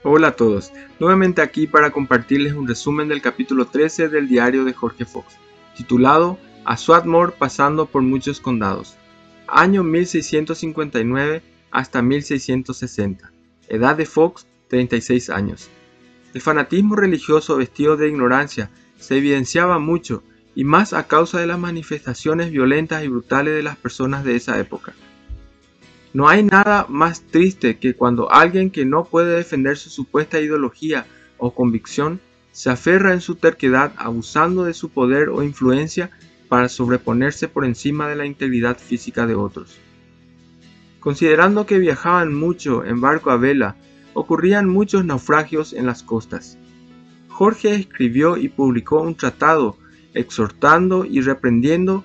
Hola a todos, nuevamente aquí para compartirles un resumen del capítulo 13 del diario de Jorge Fox, titulado A Swarthmore pasando por muchos condados, año 1659 hasta 1660, edad de Fox 36 años. El fanatismo religioso vestido de ignorancia se evidenciaba mucho y más a causa de las manifestaciones violentas y brutales de las personas de esa época. No hay nada más triste que cuando alguien que no puede defender su supuesta ideología o convicción se aferra en su terquedad abusando de su poder o influencia para sobreponerse por encima de la integridad física de otros. Considerando que viajaban mucho en barco a vela, ocurrían muchos naufragios en las costas. Jorge escribió y publicó un tratado exhortando y reprendiendo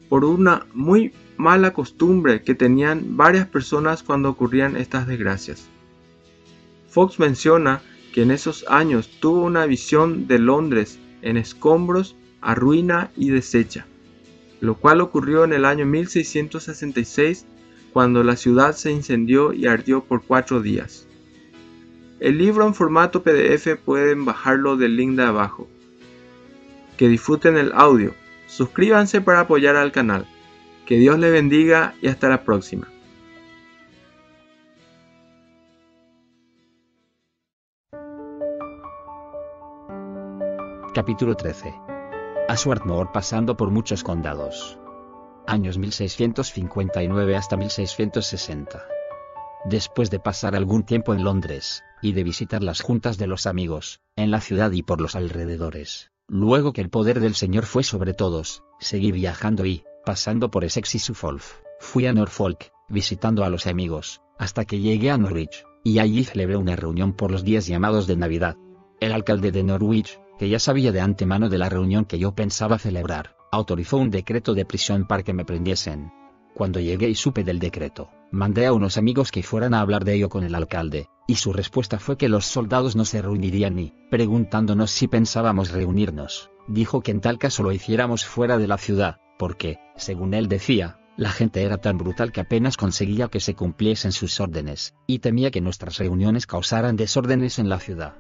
por una muy mala costumbre que tenían varias personas cuando ocurrían estas desgracias. Fox menciona que en esos años tuvo una visión de Londres en escombros, a ruina y deshecha, lo cual ocurrió en el año 1666 cuando la ciudad se incendió y ardió por 4 días. El libro en formato PDF pueden bajarlo del link de abajo. Que disfruten el audio, suscríbanse para apoyar al canal. Que Dios les bendiga y hasta la próxima. Capítulo 13. A Swarthmore pasando por muchos condados. Años 1659 hasta 1660. Después de pasar algún tiempo en Londres, y de visitar las juntas de los amigos, en la ciudad y por los alrededores, luego que el poder del Señor fue sobre todos, seguí viajando y, pasando por Essex y Suffolk, fui a Norfolk, visitando a los amigos, hasta que llegué a Norwich, y allí celebré una reunión por los días llamados de Navidad. El alcalde de Norwich, que ya sabía de antemano de la reunión que yo pensaba celebrar, autorizó un decreto de prisión para que me prendiesen. Cuando llegué y supe del decreto, mandé a unos amigos que fueran a hablar de ello con el alcalde, y su respuesta fue que los soldados no se reunirían y, preguntándonos si pensábamos reunirnos, dijo que en tal caso lo hiciéramos fuera de la ciudad, porque, según él decía, la gente era tan brutal que apenas conseguía que se cumpliesen sus órdenes, y temía que nuestras reuniones causaran desórdenes en la ciudad.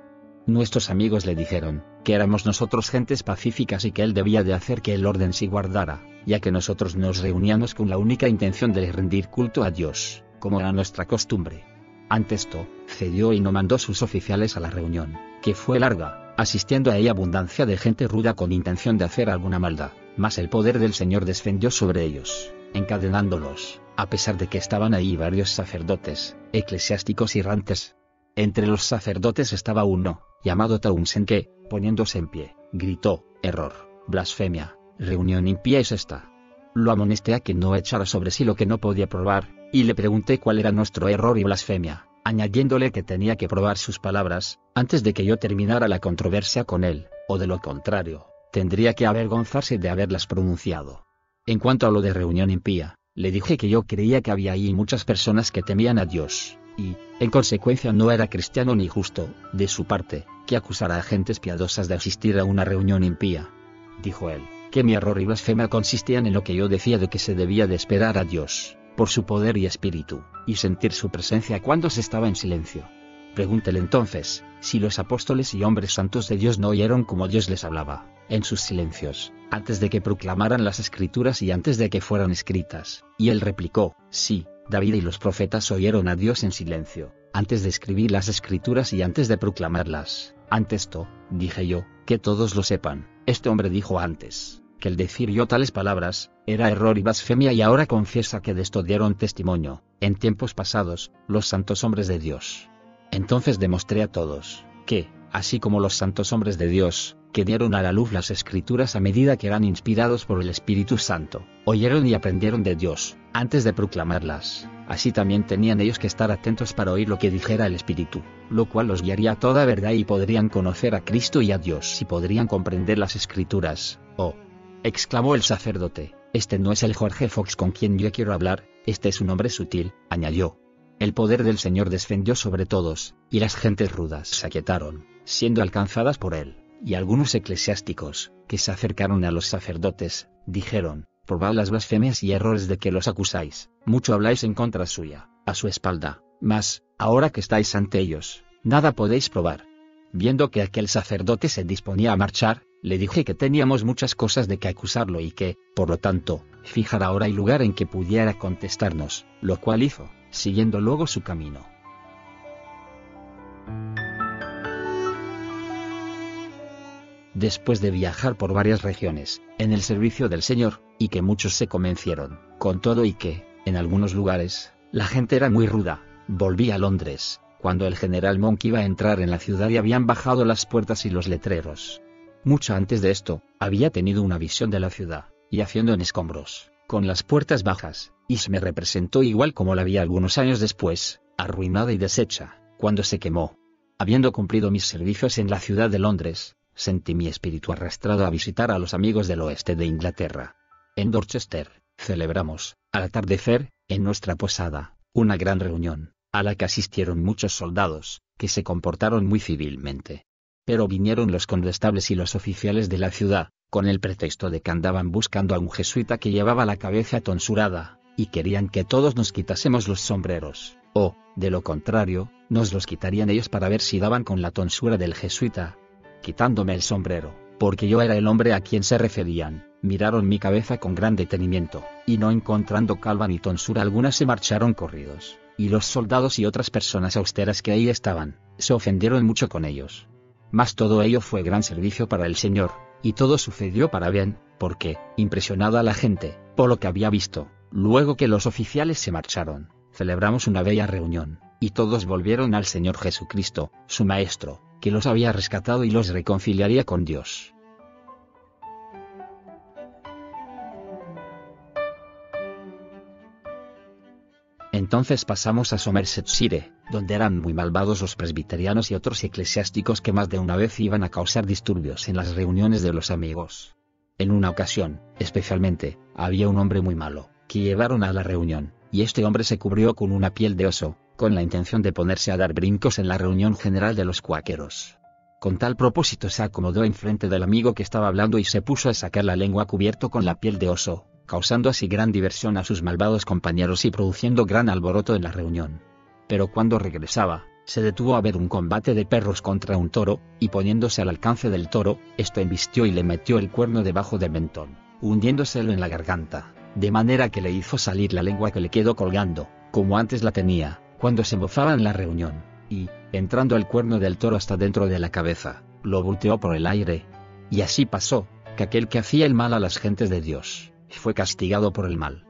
Nuestros amigos le dijeron, que éramos nosotros gentes pacíficas y que él debía de hacer que el orden se guardara, ya que nosotros nos reuníamos con la única intención de rendir culto a Dios, como era nuestra costumbre. Ante esto, cedió y no mandó sus oficiales a la reunión, que fue larga, asistiendo a ella abundancia de gente ruda con intención de hacer alguna maldad, mas el poder del Señor descendió sobre ellos, encadenándolos, a pesar de que estaban ahí varios sacerdotes, eclesiásticos y rantes. Entre los sacerdotes estaba uno, llamado Townsend, que, poniéndose en pie, gritó, error, blasfemia, reunión impía es esta. Lo amonesté a que no echara sobre sí lo que no podía probar, y le pregunté cuál era nuestro error y blasfemia, añadiéndole que tenía que probar sus palabras, antes de que yo terminara la controversia con él, o de lo contrario, tendría que avergonzarse de haberlas pronunciado. En cuanto a lo de reunión impía, le dije que yo creía que había ahí muchas personas que temían a Dios, y, en consecuencia no era cristiano ni justo, de su parte, que acusara a gentes piadosas de asistir a una reunión impía. Dijo él, que mi error y blasfemia consistían en lo que yo decía de que se debía de esperar a Dios, por su poder y espíritu, y sentir su presencia cuando se estaba en silencio. Pregúntele entonces, si los apóstoles y hombres santos de Dios no oyeron como Dios les hablaba, en sus silencios, antes de que proclamaran las escrituras y antes de que fueran escritas, y él replicó, sí. David y los profetas oyeron a Dios en silencio, antes de escribir las escrituras y antes de proclamarlas. Ante esto, dije yo, que todos lo sepan, este hombre dijo antes, que el decir yo tales palabras, era error y blasfemia y ahora confiesa que de esto dieron testimonio, en tiempos pasados, los santos hombres de Dios. Entonces demostré a todos, que, así como los santos hombres de Dios, que dieron a la luz las escrituras a medida que eran inspirados por el Espíritu Santo, oyeron y aprendieron de Dios, antes de proclamarlas, así también tenían ellos que estar atentos para oír lo que dijera el Espíritu, lo cual los guiaría a toda verdad y podrían conocer a Cristo y a Dios y podrían comprender las escrituras. Oh, exclamó el sacerdote, este no es el Jorge Fox con quien yo quiero hablar, este es un hombre sutil, añadió. El poder del Señor descendió sobre todos, y las gentes rudas se aquietaron, siendo alcanzadas por él, y algunos eclesiásticos, que se acercaron a los sacerdotes, dijeron, probad las blasfemias y errores de que los acusáis, mucho habláis en contra suya, a su espalda, mas, ahora que estáis ante ellos, nada podéis probar. Viendo que aquel sacerdote se disponía a marchar, le dije que teníamos muchas cosas de que acusarlo y que, por lo tanto, fijara hora y lugar en que pudiera contestarnos, lo cual hizo, siguiendo luego su camino. Después de viajar por varias regiones, en el servicio del Señor, y que muchos se convencieron, con todo y que, en algunos lugares, la gente era muy ruda, volví a Londres, cuando el general Monk iba a entrar en la ciudad y habían bajado las puertas y los letreros. Mucho antes de esto, había tenido una visión de la ciudad, yaciendo en escombros, con las puertas bajas, y se me representó igual como la vi algunos años después, arruinada y deshecha, cuando se quemó. Habiendo cumplido mis servicios en la ciudad de Londres, sentí mi espíritu arrastrado a visitar a los amigos del oeste de Inglaterra. En Dorchester, celebramos, al atardecer, en nuestra posada, una gran reunión, a la que asistieron muchos soldados, que se comportaron muy civilmente. Pero vinieron los condestables y los oficiales de la ciudad, con el pretexto de que andaban buscando a un jesuita que llevaba la cabeza tonsurada, y querían que todos nos quitásemos los sombreros, o, de lo contrario, nos los quitarían ellos para ver si daban con la tonsura del jesuita. Quitándome el sombrero, porque yo era el hombre a quien se referían, miraron mi cabeza con gran detenimiento, y no encontrando calva ni tonsura alguna se marcharon corridos, y los soldados y otras personas austeras que ahí estaban, se ofendieron mucho con ellos. Mas todo ello fue gran servicio para el Señor, y todo sucedió para bien, porque, impresionada la gente, por lo que había visto, luego que los oficiales se marcharon, celebramos una bella reunión, y todos volvieron al Señor Jesucristo, su Maestro, que los había rescatado y los reconciliaría con Dios. Entonces pasamos a Somersetshire, donde eran muy malvados los presbiterianos y otros eclesiásticos que más de una vez iban a causar disturbios en las reuniones de los amigos. En una ocasión, especialmente, había un hombre muy malo, que llevaron a la reunión, y este hombre se cubrió con una piel de oso, con la intención de ponerse a dar brincos en la reunión general de los cuáqueros. Con tal propósito se acomodó enfrente del amigo que estaba hablando y se puso a sacar la lengua cubierto con la piel de oso, causando así gran diversión a sus malvados compañeros y produciendo gran alboroto en la reunión. Pero cuando regresaba, se detuvo a ver un combate de perros contra un toro, y poniéndose al alcance del toro, esto embistió y le metió el cuerno debajo del mentón, hundiéndoselo en la garganta, de manera que le hizo salir la lengua que le quedó colgando, como antes la tenía, cuando se mofaba en la reunión, y, entrando el cuerno del toro hasta dentro de la cabeza, lo volteó por el aire. Y así pasó, que aquel que hacía el mal a las gentes de Dios, fue castigado por el mal.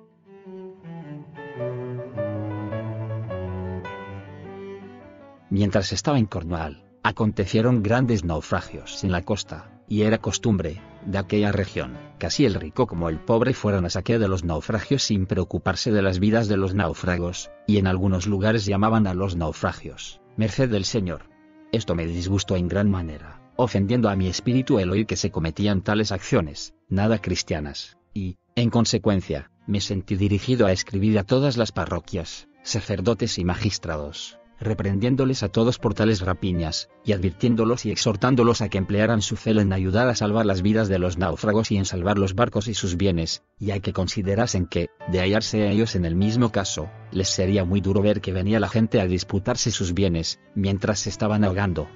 Mientras estaba en Cornwall, acontecieron grandes naufragios en la costa, y era costumbre, de aquella región, que así el rico como el pobre fueran a saquear de los naufragios sin preocuparse de las vidas de los náufragos, y en algunos lugares llamaban a los naufragios, merced del Señor. Esto me disgustó en gran manera, ofendiendo a mi espíritu el oír que se cometían tales acciones, nada cristianas, y, en consecuencia, me sentí dirigido a escribir a todas las parroquias, sacerdotes y magistrados, reprendiéndoles a todos por tales rapiñas, y advirtiéndolos y exhortándolos a que emplearan su celo en ayudar a salvar las vidas de los náufragos y en salvar los barcos y sus bienes, y a que considerasen que, de hallarse a ellos en el mismo caso, les sería muy duro ver que venía la gente a disputarse sus bienes, mientras se estaban ahogando.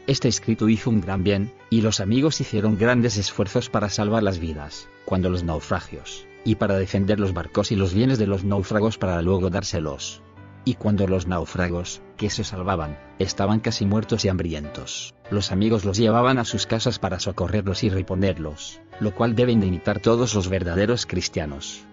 Este escrito hizo un gran bien, y los amigos hicieron grandes esfuerzos para salvar las vidas, cuando los naufragios, y para defender los barcos y los bienes de los náufragos para luego dárselos. Y cuando los náufragos, que se salvaban, estaban casi muertos y hambrientos, los amigos los llevaban a sus casas para socorrerlos y reponerlos, lo cual deben de imitar todos los verdaderos cristianos.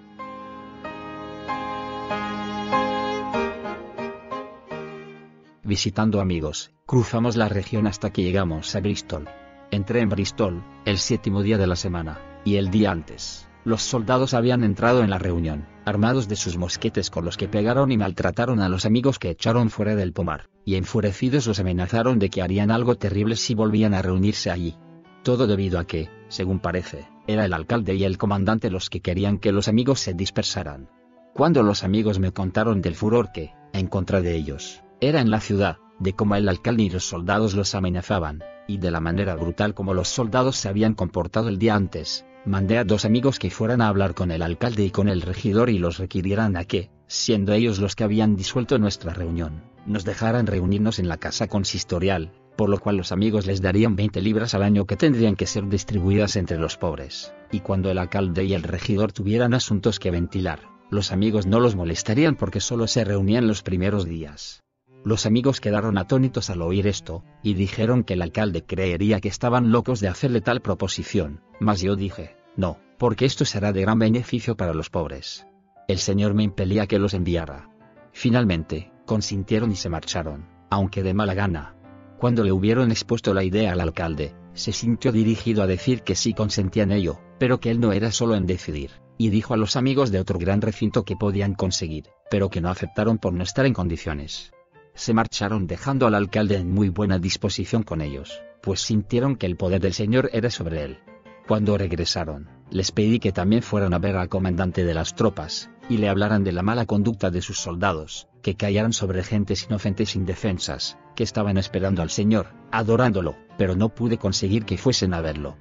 Visitando amigos, cruzamos la región hasta que llegamos a Bristol. Entré en Bristol, el 7º día de la semana, y el día antes, los soldados habían entrado en la reunión, armados de sus mosquetes con los que pegaron y maltrataron a los amigos que echaron fuera del pomar, y enfurecidos los amenazaron de que harían algo terrible si volvían a reunirse allí. Todo debido a que, según parece, era el alcalde y el comandante los que querían que los amigos se dispersaran. Cuando los amigos me contaron del furor que, en contra de ellos, era en la ciudad, de cómo el alcalde y los soldados los amenazaban, y de la manera brutal como los soldados se habían comportado el día antes, mandé a 2 amigos que fueran a hablar con el alcalde y con el regidor y los requirieran a que, siendo ellos los que habían disuelto nuestra reunión, nos dejaran reunirnos en la casa consistorial, por lo cual los amigos les darían 20 libras al año que tendrían que ser distribuidas entre los pobres, y cuando el alcalde y el regidor tuvieran asuntos que ventilar, los amigos no los molestarían porque solo se reunían los primeros días. Los amigos quedaron atónitos al oír esto, y dijeron que el alcalde creería que estaban locos de hacerle tal proposición, mas yo dije, no, porque esto será de gran beneficio para los pobres. El Señor me impelía a que los enviara. Finalmente, consintieron y se marcharon, aunque de mala gana. Cuando le hubieron expuesto la idea al alcalde, se sintió dirigido a decir que sí consentía en ello, pero que él no era solo en decidir, y dijo a los amigos de otro gran recinto que podían conseguir, pero que no aceptaron por no estar en condiciones. Se marcharon dejando al alcalde en muy buena disposición con ellos, pues sintieron que el poder del Señor era sobre él. Cuando regresaron, les pedí que también fueran a ver al comandante de las tropas, y le hablaran de la mala conducta de sus soldados, que callaran sobre gentes inocentes indefensas, que estaban esperando al Señor, adorándolo, pero no pude conseguir que fuesen a verlo.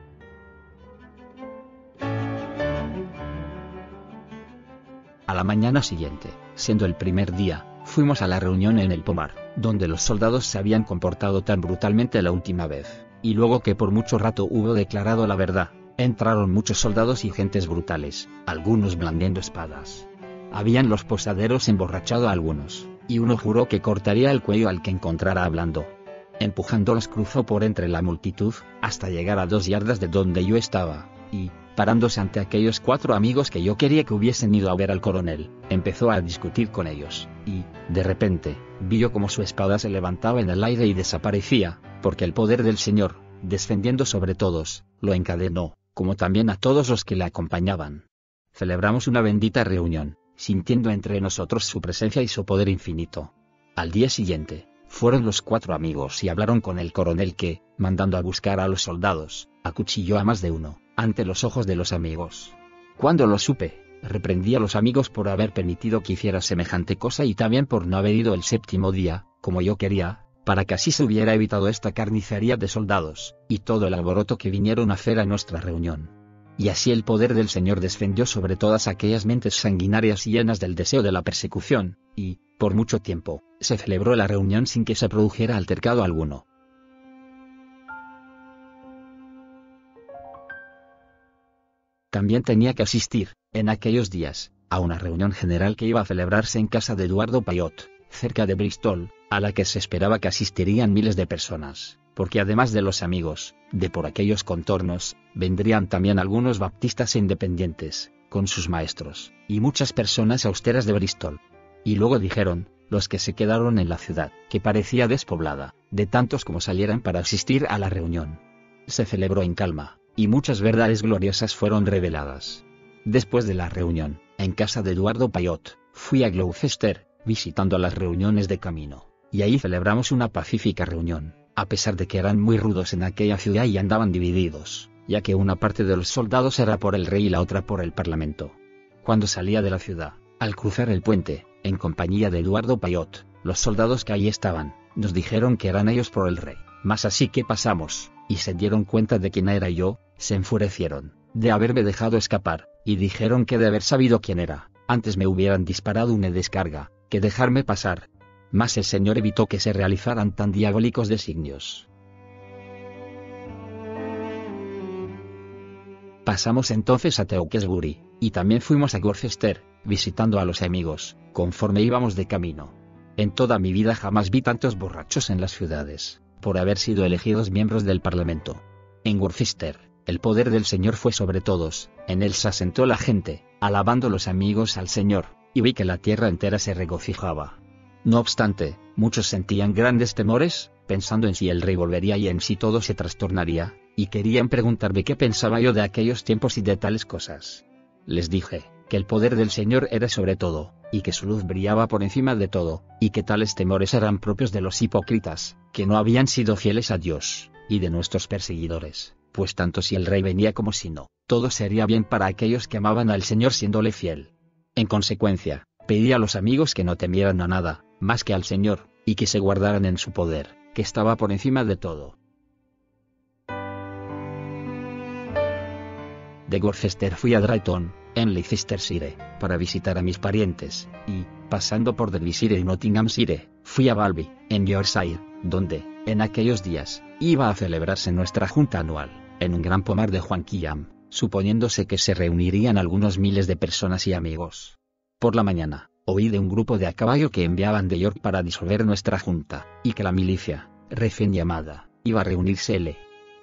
A la mañana siguiente, siendo el primer día, fuimos a la reunión en el pomar, donde los soldados se habían comportado tan brutalmente la última vez, y luego que por mucho rato hubo declarado la verdad, entraron muchos soldados y gentes brutales, algunos blandiendo espadas. Habían los posaderos emborrachado a algunos, y uno juró que cortaría el cuello al que encontrara hablando. Empujándolos cruzó por entre la multitud, hasta llegar a 2 yardas de donde yo estaba, y, parándose ante aquellos 4 amigos que yo quería que hubiesen ido a ver al coronel, empezó a discutir con ellos, y, de repente, vi yo como su espada se levantaba en el aire y desaparecía, porque el poder del Señor, descendiendo sobre todos, lo encadenó, como también a todos los que le acompañaban. Celebramos una bendita reunión, sintiendo entre nosotros su presencia y su poder infinito. Al día siguiente, fueron los 4 amigos y hablaron con el coronel que, mandando a buscar a los soldados, acuchilló a más de uno, ante los ojos de los amigos. Cuando lo supe, reprendí a los amigos por haber permitido que hiciera semejante cosa y también por no haber ido el 7º día, como yo quería, para que así se hubiera evitado esta carnicería de soldados, y todo el alboroto que vinieron a hacer a nuestra reunión. Y así el poder del Señor descendió sobre todas aquellas mentes sanguinarias y llenas del deseo de la persecución, y, por mucho tiempo, se celebró la reunión sin que se produjera altercado alguno. También tenía que asistir, en aquellos días, a una reunión general que iba a celebrarse en casa de Eduardo Payot, cerca de Bristol, a la que se esperaba que asistirían miles de personas, porque además de los amigos, de por aquellos contornos, vendrían también algunos baptistas e independientes, con sus maestros, y muchas personas austeras de Bristol. Y luego dijeron, los que se quedaron en la ciudad, que parecía despoblada, de tantos como salieran para asistir a la reunión. Se celebró en calma, y muchas verdades gloriosas fueron reveladas. Después de la reunión, en casa de Eduardo Payot, fui a Gloucester, visitando las reuniones de camino, y ahí celebramos una pacífica reunión, a pesar de que eran muy rudos en aquella ciudad y andaban divididos, ya que una parte de los soldados era por el rey y la otra por el parlamento. Cuando salía de la ciudad, al cruzar el puente, en compañía de Eduardo Payot, los soldados que allí estaban, nos dijeron que eran ellos por el rey, mas así que pasamos, y se dieron cuenta de quién era yo, se enfurecieron, de haberme dejado escapar, y dijeron que de haber sabido quién era, antes me hubieran disparado una descarga, que dejarme pasar. Mas el Señor evitó que se realizaran tan diabólicos designios. Pasamos entonces a Tewkesbury, y también fuimos a Gloucester, visitando a los amigos, conforme íbamos de camino. En toda mi vida jamás vi tantos borrachos en las ciudades, por haber sido elegidos miembros del Parlamento. En Gloucester, el poder del Señor fue sobre todos, en él se asentó la gente, alabando los amigos al Señor, y vi que la tierra entera se regocijaba. No obstante, muchos sentían grandes temores, pensando en si el rey volvería y en si todo se trastornaría, y querían preguntarme qué pensaba yo de aquellos tiempos y de tales cosas. Les dije, que el poder del Señor era sobre todo, y que su luz brillaba por encima de todo, y que tales temores eran propios de los hipócritas, que no habían sido fieles a Dios, y de nuestros perseguidores, pues tanto si el rey venía como si no, todo sería bien para aquellos que amaban al Señor siéndole fiel. En consecuencia, pedí a los amigos que no temieran a nada, más que al Señor, y que se guardaran en su poder, que estaba por encima de todo. De Gloucester fui a Drayton, en Leicestershire, para visitar a mis parientes, y, pasando por Derbyshire y Nottinghamshire, fui a Balby, en Yorkshire, donde, en aquellos días, iba a celebrarse nuestra junta anual, en un gran pomar de Juan Quillam, suponiéndose que se reunirían algunos miles de personas y amigos. Por la mañana, oí de un grupo de a caballo que enviaban de York para disolver nuestra junta, y que la milicia, recién llamada, iba a reunirse.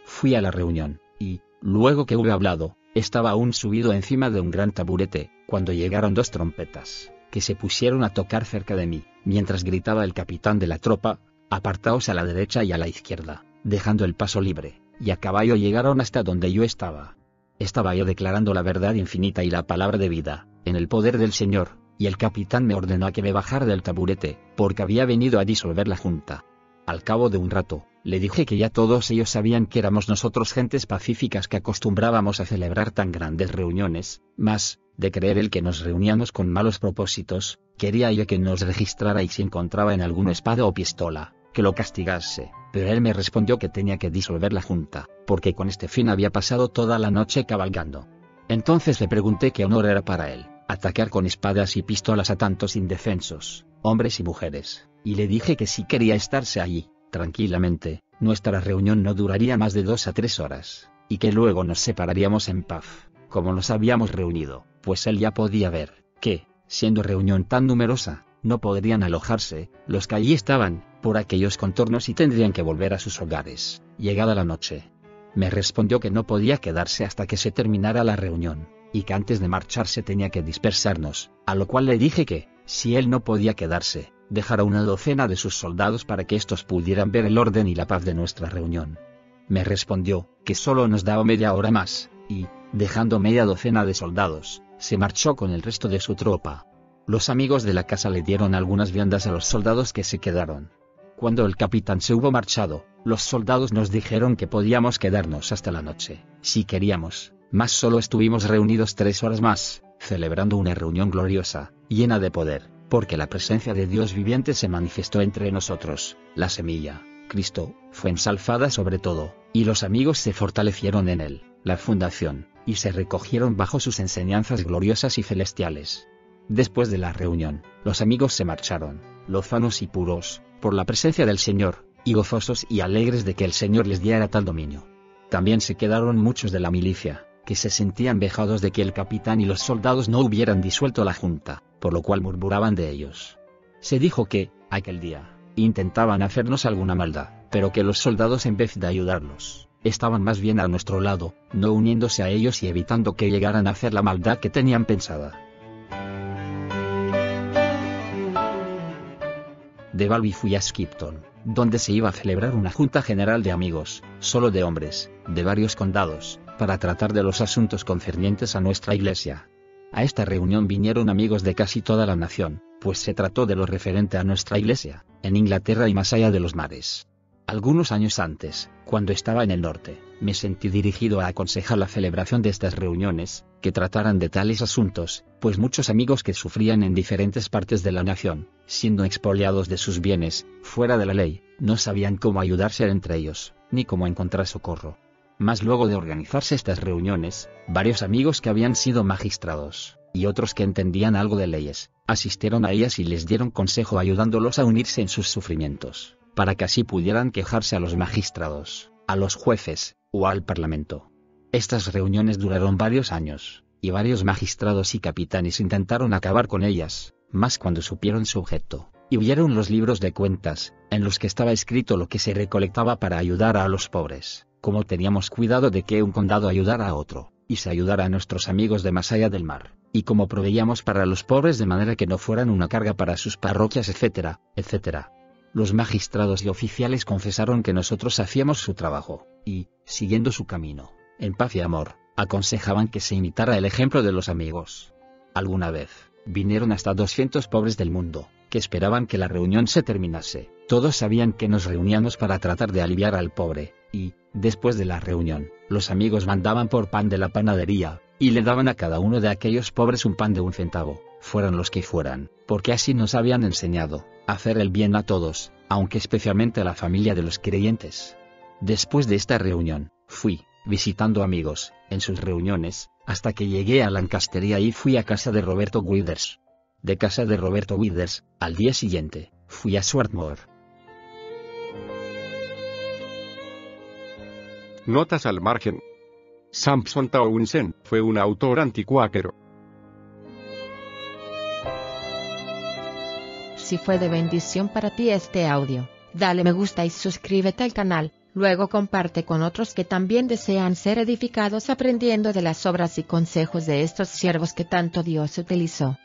Fui a la reunión, y, luego que hube hablado, estaba aún subido encima de un gran taburete, cuando llegaron 2 trompetas, que se pusieron a tocar cerca de mí, mientras gritaba el capitán de la tropa: «Apartaos a la derecha y a la izquierda», dejando el paso libre, y a caballo llegaron hasta donde yo estaba. Estaba yo declarando la verdad infinita y la palabra de vida, en el poder del Señor, y el capitán me ordenó a que me bajara del taburete, porque había venido a disolver la junta. Al cabo de un rato, le dije que ya todos ellos sabían que éramos nosotros gentes pacíficas que acostumbrábamos a celebrar tan grandes reuniones, mas, de creer él que nos reuníamos con malos propósitos, quería yo que nos registrara y si encontraba en alguna espada o pistola, que lo castigase, pero él me respondió que tenía que disolver la junta, porque con este fin había pasado toda la noche cabalgando. Entonces le pregunté qué honor era para él, atacar con espadas y pistolas a tantos indefensos, hombres y mujeres, y le dije que si quería estarse allí, tranquilamente, nuestra reunión no duraría más de 2 a 3 horas, y que luego nos separaríamos en paz, como nos habíamos reunido, pues él ya podía ver, que, siendo reunión tan numerosa, no podrían alojarse, los que allí estaban, por aquellos contornos y tendrían que volver a sus hogares, llegada la noche. Me respondió que no podía quedarse hasta que se terminara la reunión, y que antes de marcharse tenía que dispersarnos, a lo cual le dije que, si él no podía quedarse, dejara una docena de sus soldados para que éstos pudieran ver el orden y la paz de nuestra reunión. Me respondió que solo nos daba media hora más, y, dejando media docena de soldados, se marchó con el resto de su tropa. Los amigos de la casa le dieron algunas viandas a los soldados que se quedaron. Cuando el capitán se hubo marchado, los soldados nos dijeron que podíamos quedarnos hasta la noche, si queríamos, mas solo estuvimos reunidos 3 horas más, celebrando una reunión gloriosa, llena de poder, porque la presencia de Dios viviente se manifestó entre nosotros. La semilla, Cristo, fue ensalzada sobre todo, y los amigos se fortalecieron en él, la fundación, y se recogieron bajo sus enseñanzas gloriosas y celestiales. Después de la reunión, los amigos se marcharon, lozanos y puros, por la presencia del Señor, y gozosos y alegres de que el Señor les diera tal dominio. También se quedaron muchos de la milicia, que se sentían vejados de que el capitán y los soldados no hubieran disuelto la junta, por lo cual murmuraban de ellos. Se dijo que, aquel día, intentaban hacernos alguna maldad, pero que los soldados en vez de ayudarlos, estaban más bien a nuestro lado, no uniéndose a ellos y evitando que llegaran a hacer la maldad que tenían pensada. De Balby fui a Skipton, donde se iba a celebrar una junta general de amigos, solo de hombres, de varios condados, para tratar de los asuntos concernientes a nuestra iglesia. A esta reunión vinieron amigos de casi toda la nación, pues se trató de lo referente a nuestra iglesia, en Inglaterra y más allá de los mares. Algunos años antes, cuando estaba en el norte, me sentí dirigido a aconsejar la celebración de estas reuniones, que trataran de tales asuntos, pues muchos amigos que sufrían en diferentes partes de la nación, siendo expoliados de sus bienes, fuera de la ley, no sabían cómo ayudarse entre ellos, ni cómo encontrar socorro. Mas luego de organizarse estas reuniones, varios amigos que habían sido magistrados, y otros que entendían algo de leyes, asistieron a ellas y les dieron consejo ayudándolos a unirse en sus sufrimientos, para que así pudieran quejarse a los magistrados, a los jueces, o al parlamento. Estas reuniones duraron varios años, y varios magistrados y capitanes intentaron acabar con ellas, mas cuando supieron su objeto, y vieron los libros de cuentas, en los que estaba escrito lo que se recolectaba para ayudar a los pobres, como teníamos cuidado de que un condado ayudara a otro, y se ayudara a nuestros amigos de más allá del mar, y como proveíamos para los pobres de manera que no fueran una carga para sus parroquias, etcétera, etcétera. Los magistrados y oficiales confesaron que nosotros hacíamos su trabajo, y, siguiendo su camino, en paz y amor, aconsejaban que se imitara el ejemplo de los amigos. Alguna vez, vinieron hasta 200 pobres del mundo, que esperaban que la reunión se terminase. Todos sabían que nos reuníamos para tratar de aliviar al pobre, y, después de la reunión, los amigos mandaban por pan de la panadería, y le daban a cada uno de aquellos pobres un pan de 1 centavo, fueran los que fueran, porque así nos habían enseñado, a hacer el bien a todos, aunque especialmente a la familia de los creyentes. Después de esta reunión, fui, visitando amigos, en sus reuniones, hasta que llegué a Lancaster y ahí fui a casa de Roberto Withers. De casa de Roberto Withers, al día siguiente, Fui a Swarthmore. Notas al margen. Samson Townsend fue un autor anticuáquero. Si fue de bendición para ti este audio, dale me gusta y suscríbete al canal, luego comparte con otros que también desean ser edificados aprendiendo de las obras y consejos de estos siervos que tanto Dios utilizó.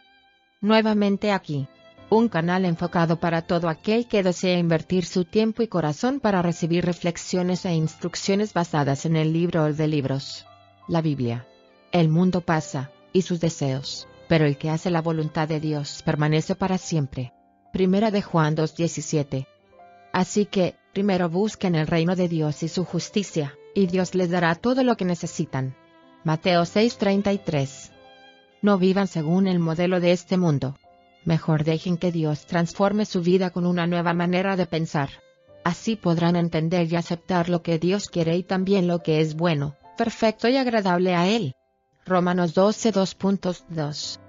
Nuevamente aquí, un canal enfocado para todo aquel que desea invertir su tiempo y corazón para recibir reflexiones e instrucciones basadas en el libro de libros, la Biblia. El mundo pasa, y sus deseos, pero el que hace la voluntad de Dios permanece para siempre. Primera de Juan 2:17. Así que, primero busquen el reino de Dios y su justicia, y Dios les dará todo lo que necesitan. Mateo 6:33. No vivan según el modelo de este mundo. Mejor dejen que Dios transforme su vida con una nueva manera de pensar. Así podrán entender y aceptar lo que Dios quiere y también lo que es bueno, perfecto y agradable a Él. Romanos 12:2.2